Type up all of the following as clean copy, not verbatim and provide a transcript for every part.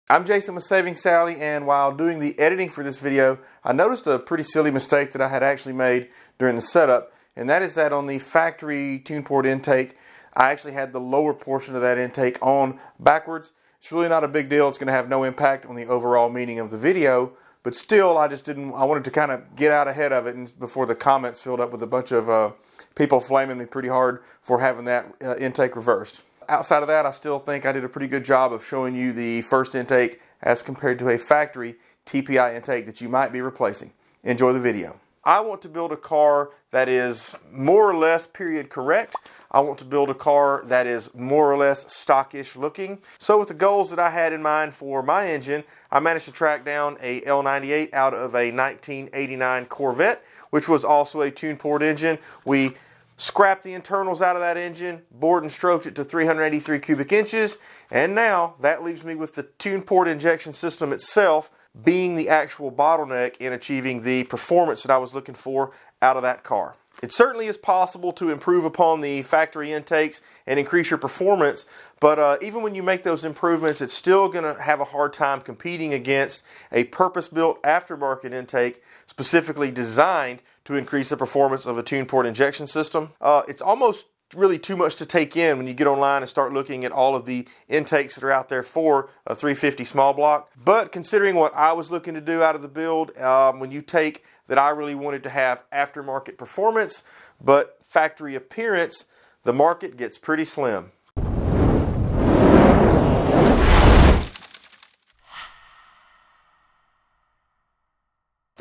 I'm Jason with Saving Sally, and while doing the editing for this video, I noticed a pretty silly mistake that I had actually made during the setup, and that is that on the factory tune port intake, I actually had the lower portion of that intake on backwards. It's really not a big deal. It's going to have no impact on the overall meaning of the video, but still, I wanted to kind of get out ahead of it and before the comments filled up with a bunch of people flaming me pretty hard for having that intake reversed. Outside of that, I still think I did a pretty good job of showing you the first intake as compared to a factory TPI intake that you might be replacing. Enjoy the video. I want to build a car that is more or less period correct. I want to build a car that is more or less stockish looking. So with the goals that I had in mind for my engine, I managed to track down a L98 out of a 1989 Corvette, which was also a tune port engine. We scrapped the internals out of that engine, bored and stroked it to 383 cubic inches, and now that leaves me with the tune port injection system itself being the actual bottleneck in achieving the performance that I was looking for out of that car. It certainly is possible to improve upon the factory intakes and increase your performance, but even when you make those improvements, it's still going to have a hard time competing against a purpose-built aftermarket intake specifically designed to increase the performance of a tune port injection system. It's almost really too much to take in when you get online and start looking at all of the intakes that are out there for a 350 small block. But considering what I was looking to do out of the build, when you take that I really wanted to have aftermarket performance, but factory appearance, the market gets pretty slim.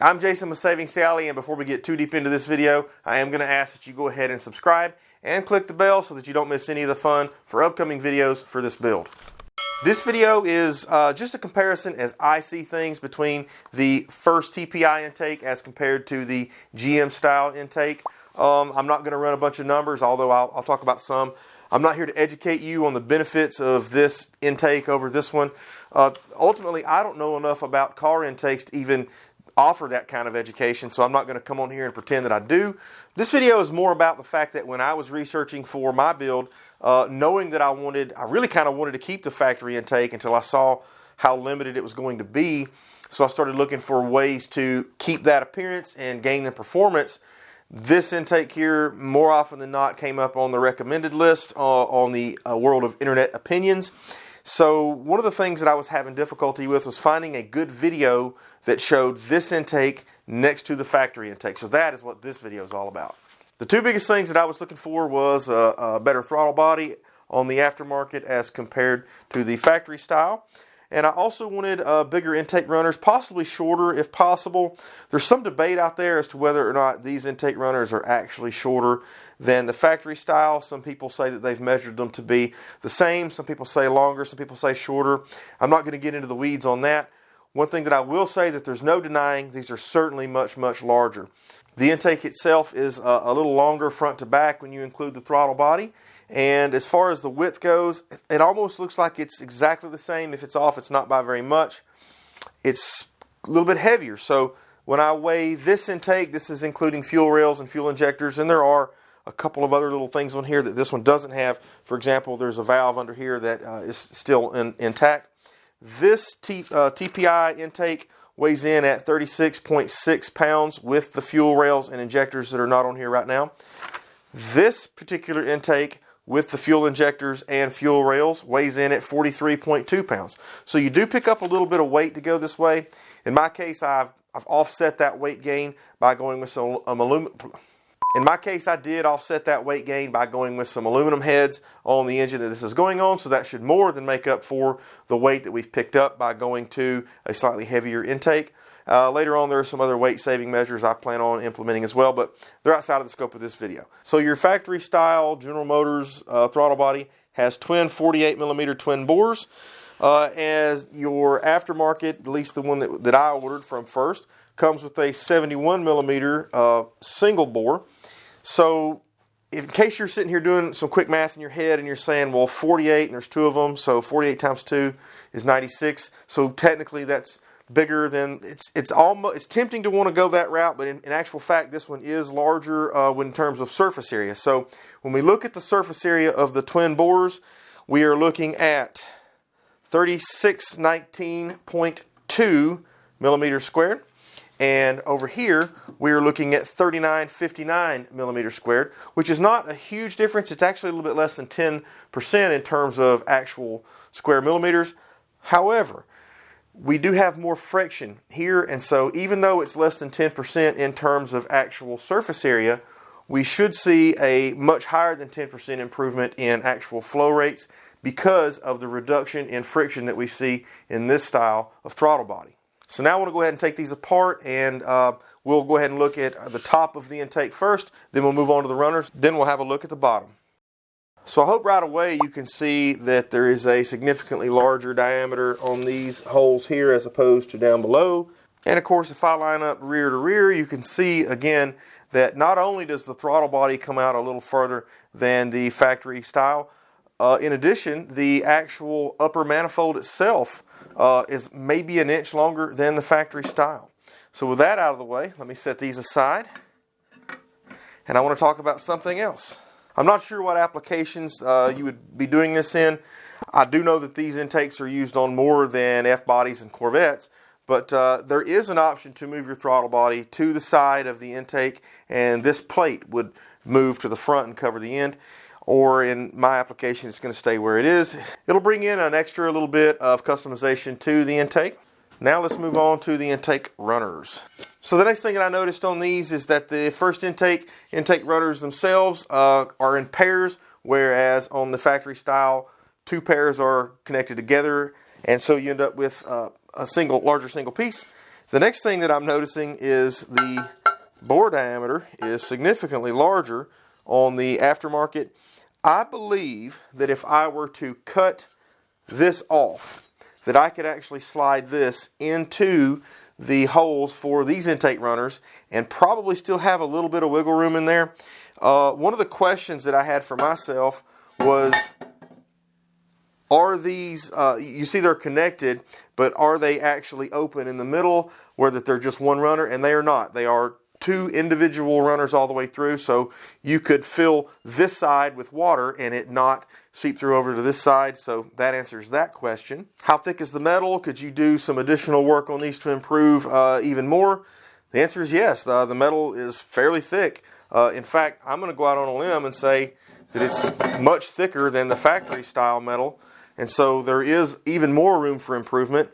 I'm Jason with Saving Sally, and before we get too deep into this video, I am going to ask that you go ahead and subscribe and click the bell so that you don't miss any of the fun for upcoming videos for this build. This video is just a comparison as I see things between the First TPI intake as compared to the GM style intake. I'm not going to run a bunch of numbers, although I'll talk about some. I'm not here to educate you on the benefits of this intake over this one. Ultimately, I don't know enough about car intakes to even offer that kind of education, so I'm not going to come on here and pretend that I do. This video is more about the fact that when I was researching for my build, knowing that I really kind of wanted to keep the factory intake until I saw how limited it was going to be, so I started looking for ways to keep that appearance and gain the performance. This intake here, more often than not, came up on the recommended list on the World of Internet Opinions. So one of the things that I was having difficulty with was finding a good video that showed this intake next to the factory intake. So that is what this video is all about. The two biggest things that I was looking for was a better throttle body on the aftermarket as compared to the factory style. And I also wanted bigger intake runners, possibly shorter if possible. There's some debate out there as to whether or not these intake runners are actually shorter than the factory style. Some people say that they've measured them to be the same. Some people say longer. Some people say shorter. I'm not going to get into the weeds on that. One thing that I will say that there's no denying, these are certainly much, much larger. The intake itself is a little longer front to back when you include the throttle body. And as far as the width goes, it almost looks like it's exactly the same. If it's off, it's not by very much. It's a little bit heavier. So when I weigh this intake, this is including fuel rails and fuel injectors, and there are a couple of other little things on here that this one doesn't have. For example, there's a valve under here that is still intact. This TPI intake weighs in at 36.6 pounds with the fuel rails and injectors that are not on here right now. This particular intake with the fuel injectors and fuel rails weighs in at 43.2 pounds. So you do pick up a little bit of weight to go this way. In my case, I've offset that weight gain by going with some aluminum. In my case, I did offset that weight gain by going with some aluminum heads on the engine that this is going on, so that should more than make up for the weight that we've picked up by going to a slightly heavier intake. Later on, there are some other weight-saving measures I plan on implementing as well, but they're outside of the scope of this video. So your factory-style General Motors throttle body has twin 48mm twin bores. As your aftermarket, at least the one that I ordered from First, comes with a 71mm single bore. So in case you're sitting here doing some quick math in your head and you're saying, well, 48 and there's two of them, so 48 times 2 is 96. So technically that's bigger than, it's tempting to want to go that route, but in actual fact, this one is larger in terms of surface area. So when we look at the surface area of the twin bores, we are looking at 3619.2 millimeters squared. And over here, we are looking at 3959 millimeters squared, which is not a huge difference. It's actually a little bit less than 10% in terms of actual square millimeters. However, we do have more friction here, and so even though it's less than 10% in terms of actual surface area, we should see a much higher than 10% improvement in actual flow rates because of the reduction in friction that we see in this style of throttle body. So now I want to go ahead and take these apart, and we'll go ahead and look at the top of the intake first, then we'll move on to the runners, then we'll have a look at the bottom. So I hope right away you can see that there is a significantly larger diameter on these holes here as opposed to down below. And of course, if I line up rear to rear, you can see again that not only does the throttle body come out a little further than the factory style, in addition, the actual upper manifold itself is maybe an inch longer than the factory style. So with that out of the way, let me set these aside, and I want to talk about something else. I'm not sure what applications you would be doing this in. I do know that these intakes are used on more than F-bodies and Corvettes, but there is an option to move your throttle body to the side of the intake, and this plate would move to the front and cover the end. Or in my application, it's going to stay where it is. It'll bring in an extra little bit of customization to the intake. Now let's move on to the intake runners. So the next thing that I noticed on these is that the first intake runners themselves are in pairs, whereas on the factory style, two pairs are connected together, and so you end up with a larger single piece. The next thing that I'm noticing is the bore diameter is significantly larger on the aftermarket. I believe that if I were to cut this off, that I could actually slide this into the holes for these intake runners and probably still have a little bit of wiggle room in there. One of the questions that I had for myself was, are these, you see they're connected, but are they actually open in the middle where that they're just one runner? And they are not. They are two individual runners all the way through, so you could fill this side with water and it not seep through over to this side. So that answers that question. How thick is the metal? Could you do some additional work on these to improve even more? The answer is yes. The metal is fairly thick. In fact, I'm going to go out on a limb and say that it's much thicker than the factory style metal, and so there is even more room for improvement.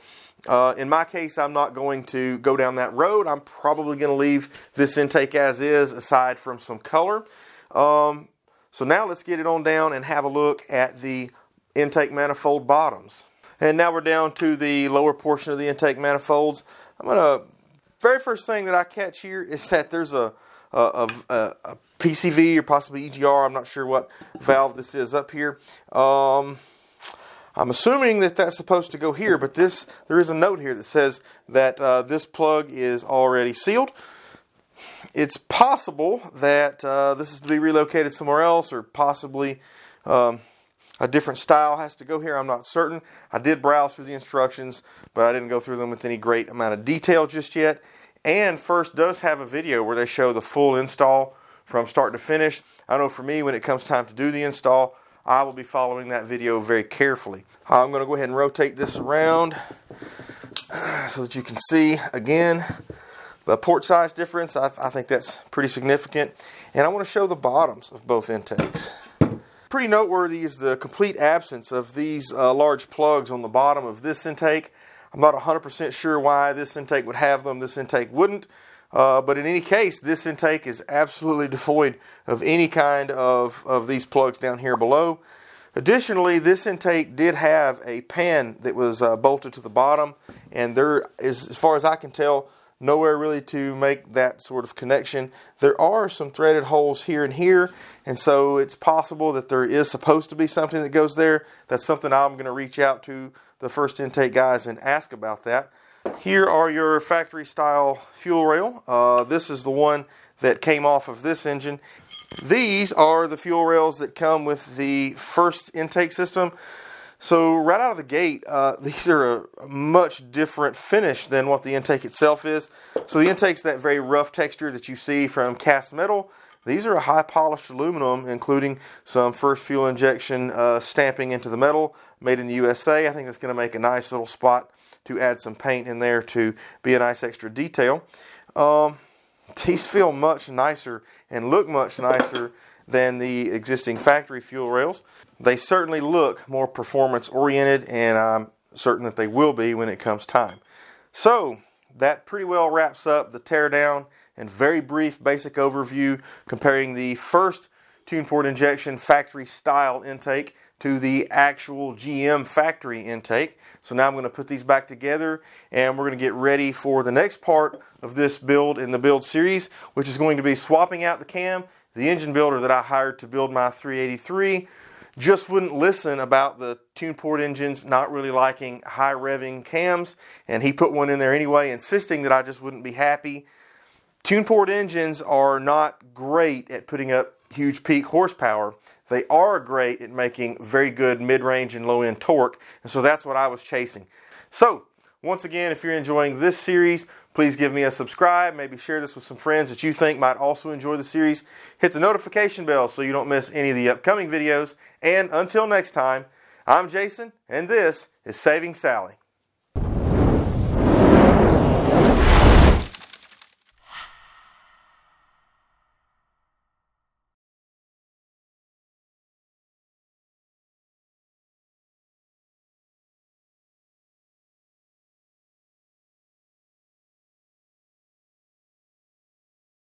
In my case, I'm not going to go down that road. I'm probably going to leave this intake as is, aside from some color. So now let's get it on down and have a look at the intake manifold bottoms. And now we're down to the lower portion of the intake manifolds. Very first thing that I catch here is that there's a PCV or possibly EGR. I'm not sure what valve this is up here. I'm assuming that that's supposed to go here, but there is a note here that says that this plug is already sealed. It's possible that this is to be relocated somewhere else, or possibly a different style has to go here. I'm not certain. I did browse through the instructions, but I didn't go through them with any great amount of detail just yet. And First does have a video where they show the full install from start to finish. I know for me, when it comes time to do the install, I will be following that video very carefully. I'm going to go ahead and rotate this around so that you can see again the port size difference. I think that's pretty significant. And I want to show the bottoms of both intakes. Pretty noteworthy is the complete absence of these large plugs on the bottom of this intake. I'm not 100% sure why this intake would have them, this intake wouldn't. But in any case, this intake is absolutely devoid of any kind of these plugs down here below. Additionally, this intake did have a pan that was bolted to the bottom, and there is, as far as I can tell, nowhere really to make that sort of connection. There are some threaded holes here and here, and so it's possible that there is supposed to be something that goes there. That's something I'm going to reach out to the First intake guys and ask about that. Here are your factory style fuel rail. This is the one that came off of this engine. These are the fuel rails that come with the First intake system. So right out of the gate, these are a much different finish than what the intake itself is. So the intake's that very rough texture that you see from cast metal. These are a high polished aluminum, including some first fuel injection stamping into the metal, made in the USA. I think that's going to make a nice little spot to add some paint in there to be a nice extra detail. These feel much nicer and look much nicer than the existing factory fuel rails. They certainly look more performance oriented, and I'm certain that they will be when it comes time. So that pretty well wraps up the teardown and very brief basic overview comparing the first tune port injection factory style intake to the actual GM factory intake. So now I'm going to put these back together, and we're going to get ready for the next part of this build in the build series, which is going to be swapping out the cam. The engine builder that I hired to build my 383 just wouldn't listen about the tune port engines not really liking high revving cams, and he put one in there anyway, insisting that I just wouldn't be happy. Tune port engines are not great at putting up huge peak horsepower. They are great at making very good mid-range and low-end torque, and so that's what I was chasing. So, once again, if you're enjoying this series, please give me a subscribe. Maybe share this with some friends that you think might also enjoy the series. Hit the notification bell so you don't miss any of the upcoming videos. And until next time, I'm Jason, and this is Saving Sally.